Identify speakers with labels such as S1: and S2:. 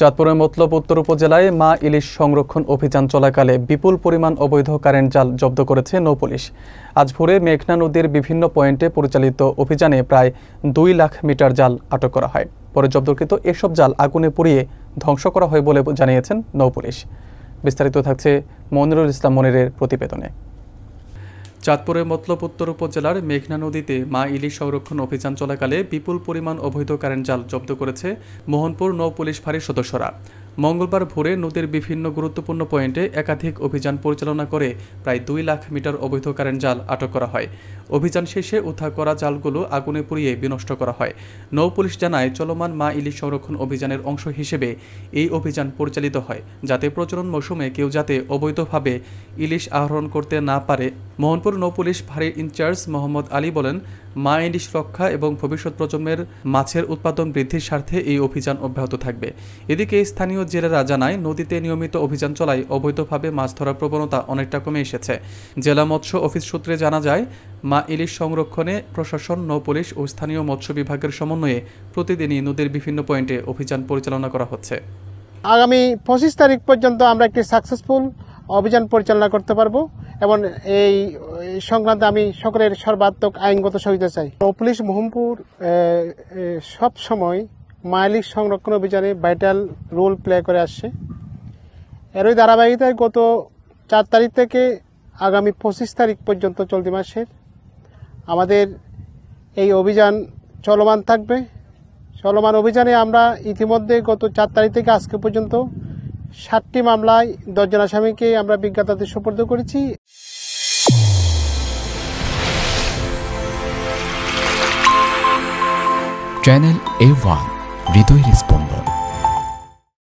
S1: চাঁদপুরের মতলব উত্তর উপজেলায় মা ইলিশ সংরক্ষণ অভিযান চলাকালে বিপুল পরিমাণ অবৈধ কারেন্ট জাল জব্দ করেছে নৌপুলিশ। আজ ভোরে মেঘনা নদীর বিভিন্ন পয়েন্টে পরিচালিত অভিযানে প্রায় 2 লাখ মিটার জাল আটক করা হয়। পরে জব্দকৃত এসব জাল আগুনে পুড়িয়ে ধ্বংস করা হয় বলে জানিয়েছেন নৌপুলিশ। বিস্তারিত থাকছে মনিরুল ইসলাম মনিরের প্রতিবেদনে। চাঁদপুরের মতলব উত্তর উপজেলার মেঘনা নদীতে মা ইলিশ সংরক্ষণ অভিযান চলাকালে বিপুল পরিমাণ অবৈধ কারেন্ট জাল জব্দ করেছে মোহনপুর নৌ পুলিশ ফাঁড়ির সদস্যরা। মঙ্গলবার ভোরে নদীর বিভিন্ন গুরুত্বপূর্ণ পয়েন্টে একাধিক অভিযান পরিচালনা করে প্রায় 2 লাখ মিটার অবৈধ কারেন্ট জাল আটক করা হয়। অভিযান শেষে উদ্ধার করা জালগুলো আগুনে পুড়িয়ে বিনষ্ট করা হয়। নৌ পুলিশ জানায়, চলমান মা ইলিশ সংরক্ষণ অভিযানের অংশ হিসেবে এই অভিযান পরিচালিত হয় যাতে প্রজনন মৌসুমে কেউ যাতে অবৈধভাবে ইলিশ আহরণ করতে না পারে। মোহনপুর নৌ পুলিশ ফাঁড়ির ইনচার্জ মোহাম্মদ আলী বলেন, মা ইলিশ রক্ষা এবং ভবিষ্যৎ প্রজন্মের মাছের উৎপাদন বৃদ্ধির স্বার্থে এই অভিযান অব্যাহত থাকবে। এদিকে স্থানীয় জেলেরা জানায়, নদীতে নিয়মিত অভিযান চলায় অবৈধভাবে মাছ ধরার প্রবণতা অনেকটা কমে এসেছে। জেলা মৎস্য অফিস সূত্রে জানা যায়, মা ইলিশ সংরক্ষণে প্রশাসন, নৌ পুলিশ ও স্থানীয় মৎস্য বিভাগের সমন্বয়ে প্রতিদিনই নদীর বিভিন্ন পয়েন্টে অভিযান পরিচালনা করা হচ্ছে।
S2: আগামী 25 তারিখ পর্যন্ত আমরা একটি সাকসেসফুল অভিযান পরিচালনা করতে পারবো এবং এই সংক্রান্তে আমি সকলের সর্বাত্মক আইনগত সহায়তা চাই। নৌ পুলিশ মোহনপুর সব সময় মা ইলিশ সংরক্ষণ অভিযানে ভাইটাল রোল প্লে করে আসছে। এরই ধারাবাহিকতায় গত 4 তারিখ থেকে আগামী 25 তারিখ পর্যন্ত চলতি মাসের আমাদের এই অভিযান চলমান থাকবে। চলমান অভিযানে আমরা ইতিমধ্যে গত 4 তারিখ থেকে আজকে পর্যন্ত 7টি মামলায় 10 জন আসামিকে আমরা বিজ্ঞাতাদের সোপর্দ করেছি।
S3: চ্যানেল A1 হৃদয়ের স্পন্দন।